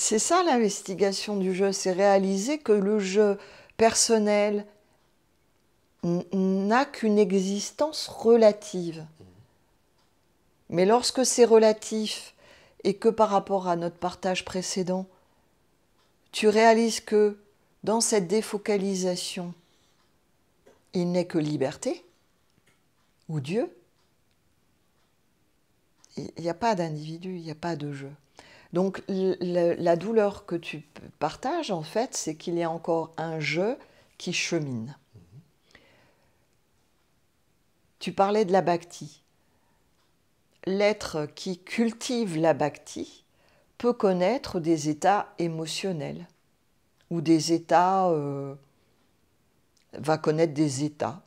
c'est ça l'investigation du jeu, c'est réaliser que le jeu personnel n'a qu'une existence relative. Mais lorsque c'est relatif et que par rapport à notre partage précédent, tu réalises que dans cette défocalisation, il n'est que liberté ou Dieu, il n'y a pas d'individu, il n'y a pas de jeu. Donc la douleur que tu partages, en fait, c'est qu'il y a encore un jeu qui chemine. Tu parlais de la bhakti. L'être qui cultive la bhakti peut connaître des états émotionnels ou des états, va connaître des états,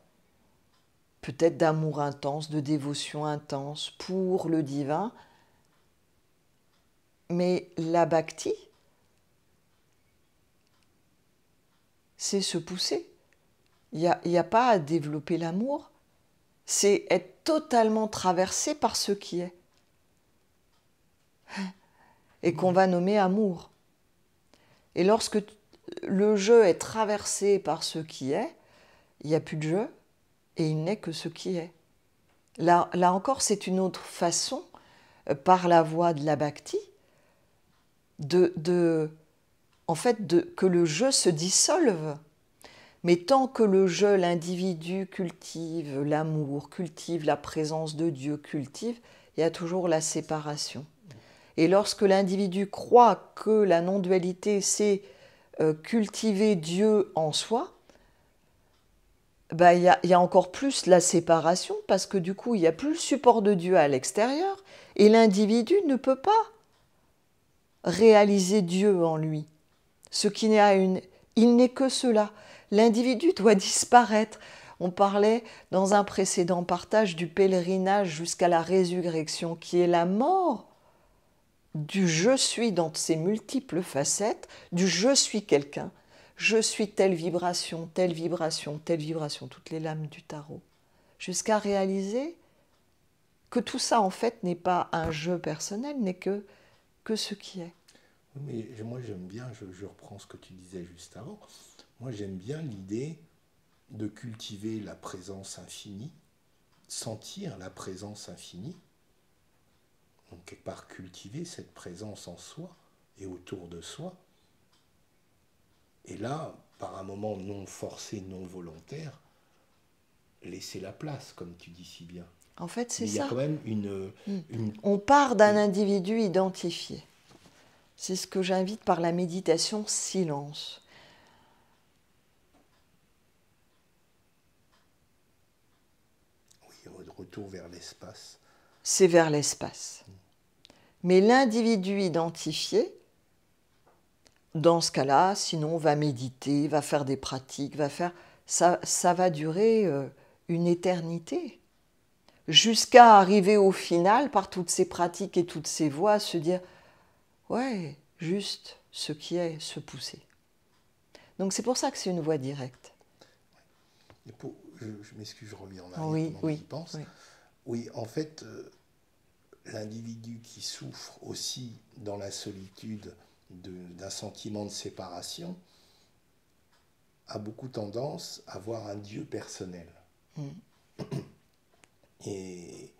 peut-être d'amour intense, de dévotion intense pour le divin. Mais la bhakti, c'est se pousser. Il n'y a pas à développer l'amour. C'est être totalement traversé par ce qui est. Et qu'on va nommer amour. Et lorsque le jeu est traversé par ce qui est, il n'y a plus de jeu et il n'est que ce qui est. Là encore, c'est une autre façon, par la voie de la bhakti, que le jeu se dissolve. Mais tant que le jeu, l'individu cultive l'amour, cultive la présence de Dieu, cultive, il y a toujours la séparation. Et lorsque l'individu croit que la non-dualité, c'est cultiver Dieu en soi, il y a encore plus la séparation, parce que du coup, il n'y a plus le support de Dieu à l'extérieur, et l'individu ne peut pas réaliser Dieu en lui. Ce qui il n'est que cela. L'individu doit disparaître. On parlait dans un précédent partage du pèlerinage jusqu'à la résurrection, qui est la mort du je suis dans ses multiples facettes, du je suis quelqu'un, je suis telle vibration, telle vibration, telle vibration, toutes les lames du tarot, jusqu'à réaliser que tout ça en fait n'est pas un jeu personnel, n'est que ce qui est. Mais moi j'aime bien, je reprends ce que tu disais juste avant, moi j'aime bien l'idée de cultiver la présence infinie, sentir la présence infinie, donc quelque part cultiver cette présence en soi et autour de soi, et là, par un moment non forcé, non volontaire, laisser la place, comme tu dis si bien. En fait, c'est Mais il y a ça. quand même On part d'un individu identifié. C'est ce que j'invite par la méditation silence. Oui, retour vers l'espace. C'est vers l'espace. Mais l'individu identifié, dans ce cas-là, sinon, va méditer, va faire des pratiques, ça va durer une éternité. Jusqu'à arriver au final, par toutes ces pratiques et toutes ces voies, se dire « ouais, juste ce qui est, se pousser ». Donc c'est pour ça que c'est une voie directe. Je m'excuse, je reviens en arrière Oui, pendant que j'y pense. oui. Oui, en fait, l'individu qui souffre aussi dans la solitude d'un sentiment de séparation a beaucoup tendance à voir un Dieu personnel. Et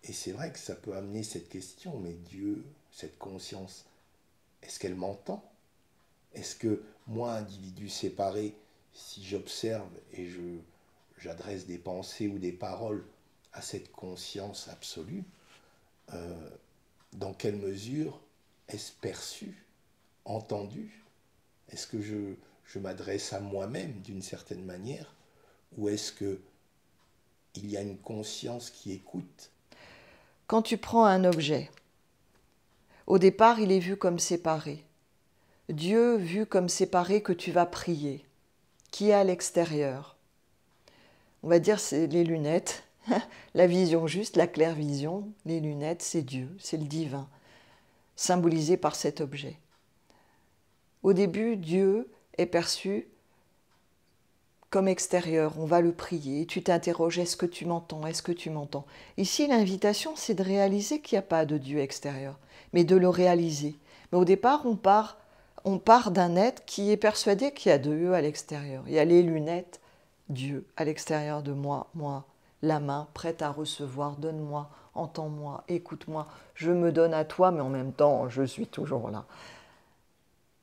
c'est vrai que ça peut amener cette question, mais Dieu, cette conscience, est-ce qu'elle m'entend? Est-ce que moi, individu séparé, si j'observe et j'adresse des pensées ou des paroles à cette conscience absolue, dans quelle mesure est-ce perçu, entendu? Est-ce que je m'adresse à moi-même d'une certaine manière, ou est-ce que il y a une conscience qui écoute? Quand tu prends un objet, au départ, il est vu comme séparé. Dieu vu comme séparé que tu vas prier, qui est à l'extérieur. On va dire c'est les lunettes, la vision juste, la claire-vision, les lunettes, c'est Dieu, c'est le divin, symbolisé par cet objet. Au début, Dieu est perçu comme extérieur, on va le prier, tu t'interroges, est-ce que tu m'entends, est-ce que tu m'entends? Ici, l'invitation, c'est de réaliser qu'il n'y a pas de Dieu extérieur, mais de le réaliser. Mais au départ, on part d'un être qui est persuadé qu'il y a Dieu à l'extérieur. Il y a les lunettes, Dieu à l'extérieur de moi, la main prête à recevoir, donne-moi, entends-moi, écoute-moi, je me donne à toi, mais en même temps, je suis toujours là.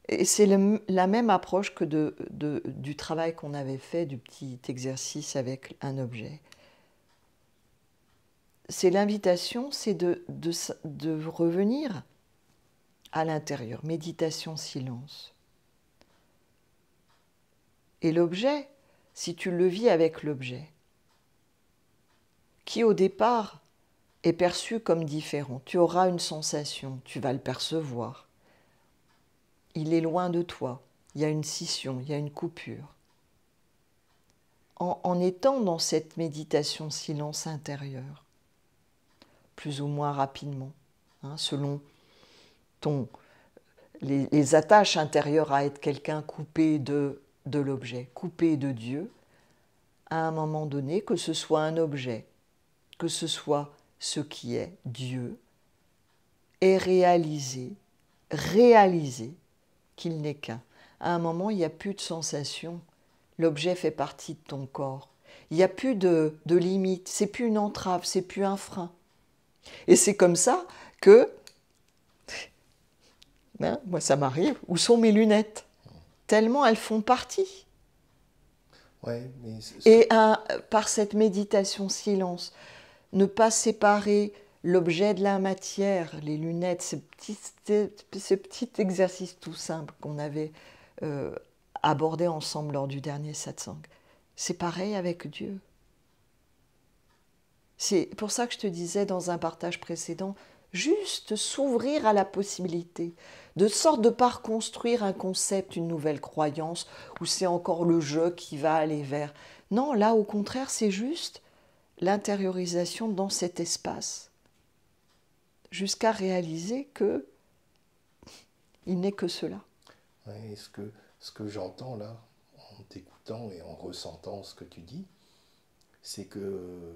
Et c'est la même approche que du travail qu'on avait fait, du petit exercice avec un objet. C'est l'invitation, c'est de revenir à l'intérieur, méditation, silence. Et l'objet, si tu le vis avec l'objet, qui au départ est perçu comme différent, tu auras une sensation, tu vas le percevoir. Il est loin de toi, il y a une scission, il y a une coupure. En étant dans cette méditation silence intérieur, plus ou moins rapidement, selon les attaches intérieures à être quelqu'un coupé de l'objet, coupé de Dieu, à un moment donné, que ce soit un objet, que ce soit ce qui est Dieu, est réalisé qu'il n'est qu'un. À un moment, il n'y a plus de sensation, l'objet fait partie de ton corps. Il n'y a plus de limite, c'est plus une entrave, c'est plus un frein. Et c'est comme ça que, moi ça m'arrive, où sont mes lunettes? Tellement elles font partie. Ouais, mais Et par cette méditation silence, ne pas séparer l'objet de la matière, les lunettes, ce petit exercice tout simple qu'on avait abordé ensemble lors du dernier satsang. C'est pareil avec Dieu. C'est pour ça que je te disais dans un partage précédent, juste s'ouvrir à la possibilité, de sorte de ne pas reconstruire un concept, une nouvelle croyance, où c'est encore le jeu qui va aller vers. Non, là au contraire, c'est juste l'intériorisation dans cet espace, jusqu'à réaliser que il n'est que cela. Ouais, ce que j'entends là, en t'écoutant et en ressentant ce que tu dis, c'est que,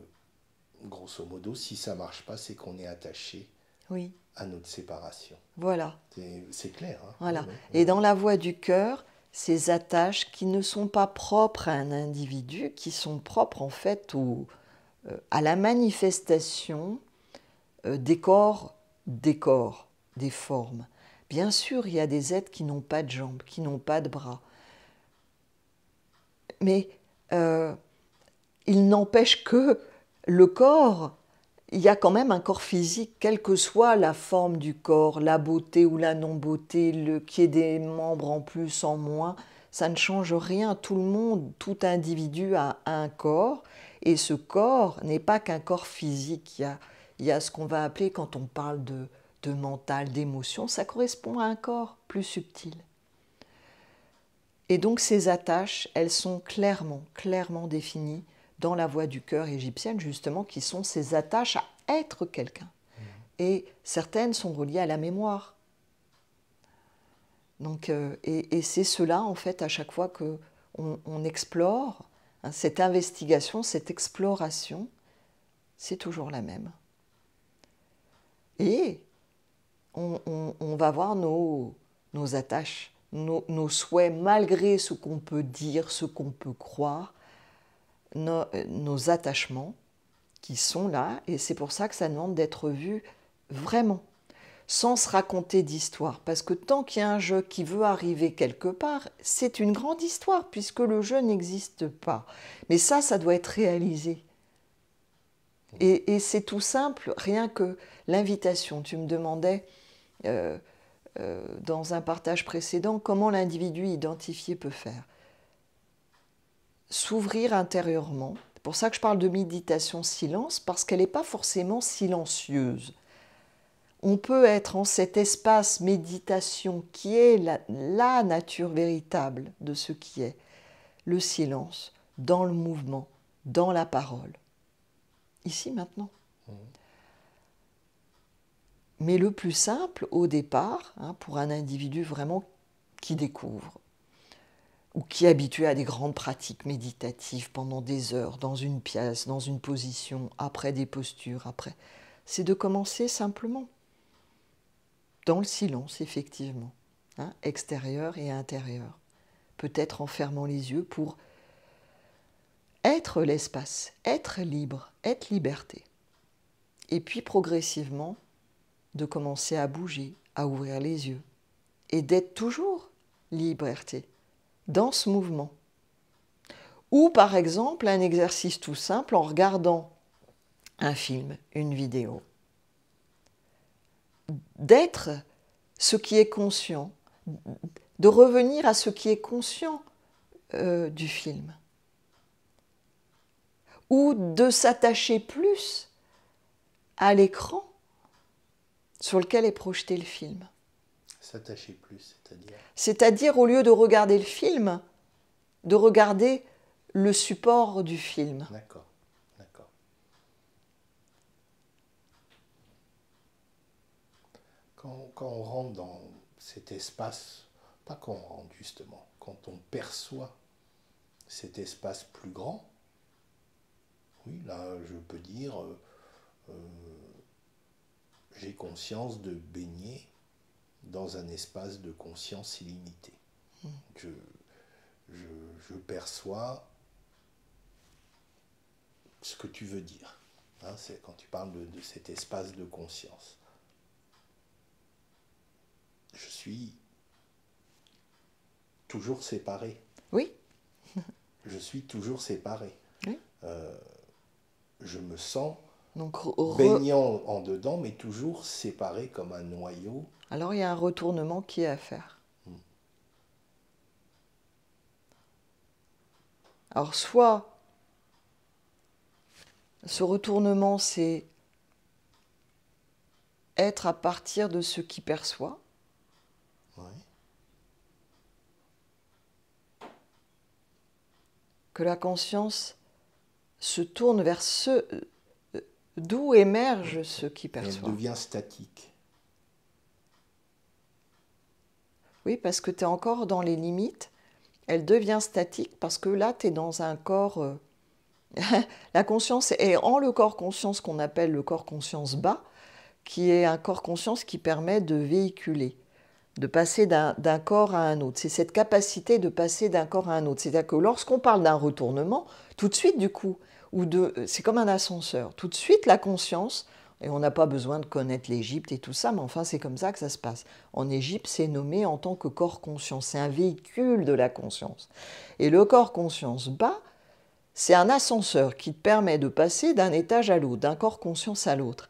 grosso modo, si ça marche pas, c'est qu'on est attaché Oui, à notre séparation. voilà. C'est clair. Hein. Voilà. Ouais, Et dans la voie du cœur, ces attaches qui ne sont pas propres à un individu, qui sont propres en fait à la manifestation des corps, des formes. Bien sûr, il y a des êtres qui n'ont pas de jambes, qui n'ont pas de bras. Mais il n'empêche que le corps, il y a quand même un corps physique, quelle que soit la forme du corps, la beauté ou la non-beauté, qu'il y ait des membres en plus, en moins, ça ne change rien. Tout le monde, tout individu a un corps, et ce corps n'est pas qu'un corps physique. Il y a ce qu'on va appeler, quand on parle de mental, d'émotion, ça correspond à un corps plus subtil. Et donc ces attaches, elles sont clairement définies dans la voie du cœur égyptienne, justement, qui sont ces attaches à être quelqu'un. Et certaines sont reliées à la mémoire. Donc, et c'est cela, en fait, à chaque fois qu'on explore, cette investigation, cette exploration, c'est toujours la même. Et on va voir nos attaches, nos souhaits, malgré ce qu'on peut dire, ce qu'on peut croire, nos attachements qui sont là, et c'est pour ça que ça demande d'être vu vraiment, sans se raconter d'histoire. Parce que tant qu'il y a un jeu qui veut arriver quelque part, c'est une grande histoire, puisque le jeu n'existe pas. Mais ça doit être réalisé. Et c'est tout simple, rien que l'invitation. Tu me demandais, dans un partage précédent, comment l'individu identifié peut faire. S'ouvrir intérieurement. C'est pour ça que je parle de méditation silence, parce qu'elle n'est pas forcément silencieuse. On peut être en cet espace méditation qui est la nature véritable de ce qui est, le silence, dans le mouvement, dans la parole. Ici, maintenant. Mais le plus simple, au départ, pour un individu vraiment qui découvre, ou qui est habitué à des grandes pratiques méditatives pendant des heures, dans une pièce, dans une position, après des postures, c'est de commencer simplement. dans le silence, effectivement, hein, extérieur et intérieur, peut-être en fermant les yeux pour être l'espace, être libre, être liberté. Et puis progressivement, de commencer à bouger, à ouvrir les yeux, et d'être toujours liberté, dans ce mouvement. Ou par exemple, un exercice tout simple en regardant un film, une vidéo. D'être ce qui est conscient, de revenir à ce qui est conscient du film. Ou de s'attacher plus à l'écran sur lequel est projeté le film. S'attacher plus, c'est-à-dire? C'est-à-dire, au lieu de regarder le film, de regarder le support du film. D'accord, d'accord. Quand on rentre dans cet espace, pas quand on rentre justement, quand on perçoit cet espace plus grand, oui, là je peux dire, j'ai conscience de baigner dans un espace de conscience illimitée. Je, je perçois ce que tu veux dire, hein, c'est quand tu parles de cet espace de conscience. Je suis toujours séparé. Oui. Je suis toujours séparé. Oui. Je me sens donc, baignant en dedans, mais toujours séparé comme un noyau. Alors il y a un retournement qui est à faire. Alors soit ce retournement, c'est être à partir de ce qui perçoit. Ouais. Que la conscience se tourne vers ce d'où émerge ce qui perçoit. Elle devient statique. Oui, parce que tu es encore dans les limites. Elle devient statique parce que là, tu es dans un corps... la conscience est en le corps conscience qu'on appelle le corps conscience bas, qui est un corps conscience qui permet de véhiculer, de passer d'un corps à un autre. C'est cette capacité de passer d'un corps à un autre. C'est-à-dire que lorsqu'on parle d'un retournement, tout de suite, du coup, c'est comme un ascenseur. Tout de suite, la conscience, et on n'a pas besoin de connaître l'Égypte et tout ça, mais enfin, c'est comme ça que ça se passe. En Égypte, c'est nommé en tant que corps conscience. C'est un véhicule de la conscience. Et le corps conscience bas, c'est un ascenseur qui te permet de passer d'un étage à l'autre, d'un corps conscience à l'autre.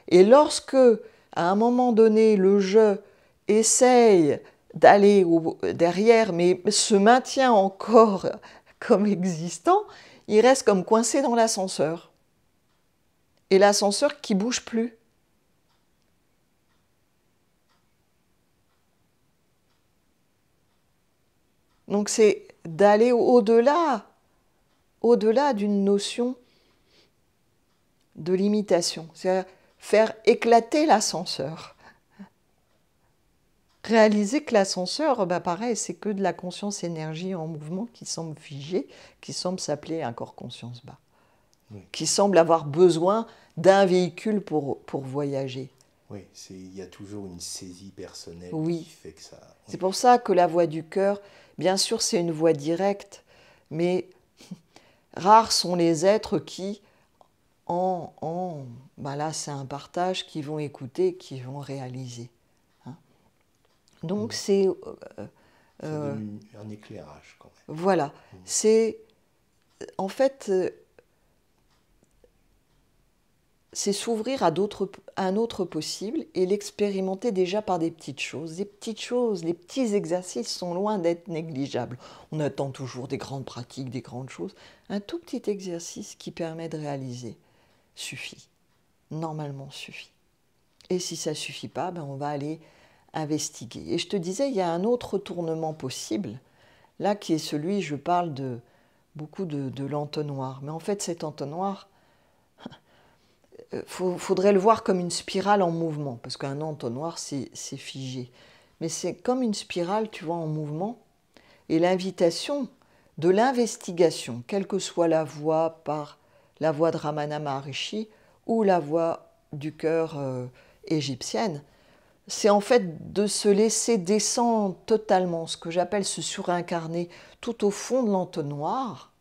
Et lorsque, à un moment donné, le je essaye d'aller derrière, mais se maintient encore comme existant, il reste comme coincé dans l'ascenseur. Et l'ascenseur qui ne bouge plus. Donc c'est d'aller au-delà d'une notion de limitation. C'est-à-dire faire éclater l'ascenseur. Réaliser que l'ascenseur, pareil, c'est que de la conscience énergie en mouvement qui semble figée, qui semble s'appeler un corps conscience bas, oui. Qui semble avoir besoin d'un véhicule pour voyager. Oui, il y a toujours une saisie personnelle oui. Qui fait que ça... Oui. C'est pour ça que la voix du cœur, bien sûr, c'est une voix directe, mais rares sont les êtres qui, là, c'est un partage, qui vont écouter, qui vont réaliser. Donc c'est... un éclairage quand même. Voilà, c'est... En fait, c'est s'ouvrir à un autre possible et l'expérimenter déjà par des petites choses. Des petites choses, les petits exercices sont loin d'être négligeables. On attend toujours des grandes pratiques, des grandes choses. Un tout petit exercice qui permet de réaliser suffit. Normalement suffit. Et si ça ne suffit pas, on va aller... investiguer. Et je te disais, il y a un autre retournement possible, là qui est celui, je parle beaucoup de l'entonnoir. Mais en fait, cet entonnoir, faudrait le voir comme une spirale en mouvement, parce qu'un entonnoir, c'est figé. Mais c'est comme une spirale, tu vois, en mouvement. Et l'invitation de l'investigation, quelle que soit la voix par la voix de Ramana Maharishi ou la voix du cœur égyptienne, c'est en fait de se laisser descendre totalement, ce que j'appelle se surincarner tout au fond de l'entonnoir,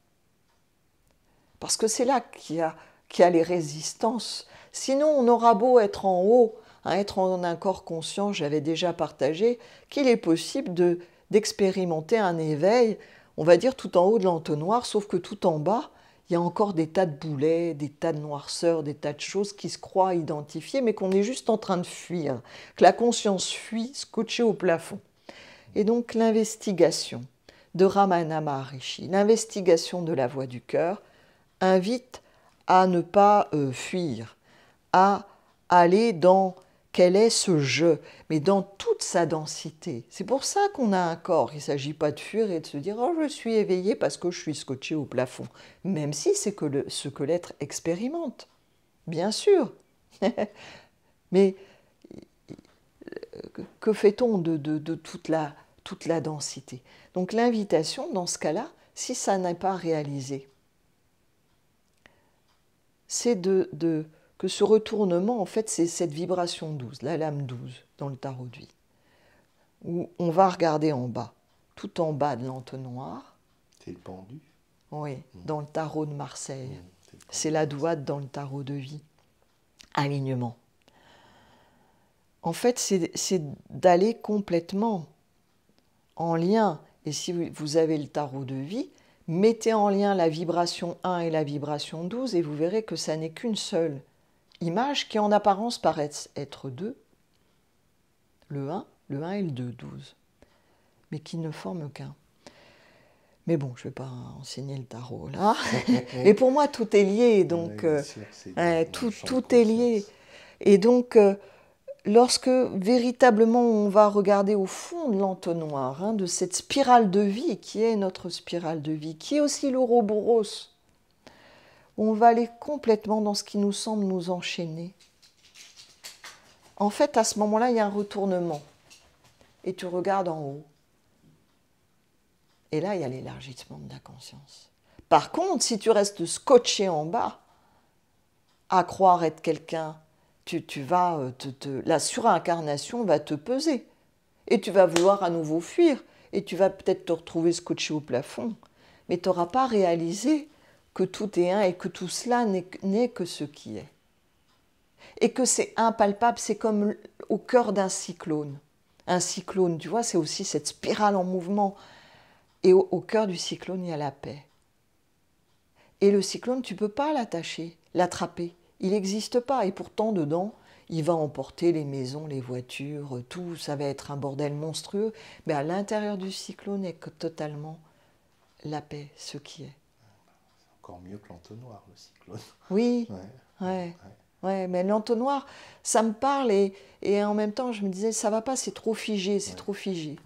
parce que c'est là qu'il y a les résistances. Sinon, on aura beau être en haut, hein, être en un corps conscient, j'avais déjà partagé qu'il est possible d'expérimenter un éveil, on va dire tout en haut de l'entonnoir, sauf que tout en bas, il y a encore des tas de boulets, des tas de noirceurs, des tas de choses qui se croient identifiées, mais qu'on est juste en train de fuir, que la conscience fuit, scotchée au plafond. Et donc l'investigation de Ramana Maharishi, l'investigation de la voix du cœur, invite à ne pas fuir, à aller dans quel est ce je, mais dans toute sa densité. C'est pour ça qu'on a un corps. Il ne s'agit pas de fuir et de se dire « Oh, je suis éveillé parce que je suis scotché au plafond », même si c'est ce que l'être expérimente, bien sûr. Mais que fait-on de toute la densité? Donc l'invitation, dans ce cas-là, si ça n'est pas réalisé, c'est que ce retournement, en fait, c'est cette vibration 12, la lame 12 dans le tarot de vie, où on va regarder en bas, tout en bas de l'entonnoir. C'est le pendu. Oui, dans le tarot de Marseille. C'est la douate dans le tarot de vie. Alignement. En fait, c'est d'aller complètement en lien. Et si vous avez le tarot de vie, mettez en lien la vibration 1 et la vibration 12 et vous verrez que ça n'est qu'une seule image qui en apparence paraît être deux, le 1 et le 2, 12, mais qui ne forment qu'un. Mais bon, je ne vais pas enseigner le tarot là. Et pour moi, tout est lié, donc tout est lié. Et donc, lorsque véritablement on va regarder au fond de l'entonnoir, hein, de cette spirale de vie qui est notre spirale de vie, qui est aussi l'ouroboros, on va aller complètement dans ce qui nous semble nous enchaîner. En fait, à ce moment-là, il y a un retournement. Et tu regardes en haut. Et là, il y a l'élargissement de la conscience. Par contre, si tu restes scotché en bas, à croire être quelqu'un, tu vas la surincarnation va te peser. Et tu vas vouloir à nouveau fuir. Et tu vas peut-être te retrouver scotché au plafond. Mais tu n'auras pas réalisé que tout est un et que tout cela n'est que ce qui est. Et que c'est impalpable, c'est comme au cœur d'un cyclone. Un cyclone, tu vois, c'est aussi cette spirale en mouvement. Et au cœur du cyclone, il y a la paix. Et le cyclone, tu ne peux pas l'attacher, l'attraper. Il n'existe pas. Et pourtant, dedans, il va emporter les maisons, les voitures, tout. Ça va être un bordel monstrueux. Mais à l'intérieur du cyclone est totalement la paix, ce qui est. C'est encore mieux que l'entonnoir, le cyclone. Oui, ouais, mais l'entonnoir, ça me parle et en même temps, je me disais, ça va pas, c'est trop figé, c'est trop figé.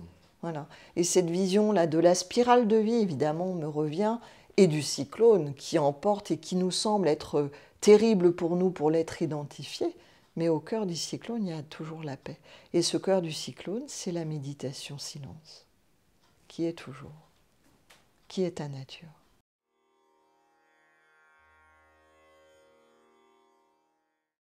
Voilà. Et cette vision-là de la spirale de vie, évidemment, me revient, et du cyclone qui emporte et qui nous semble être terrible pour nous, pour l'être identifié. Mais au cœur du cyclone, il y a toujours la paix. Et ce cœur du cyclone, c'est la méditation silence, qui est toujours, qui est ta nature.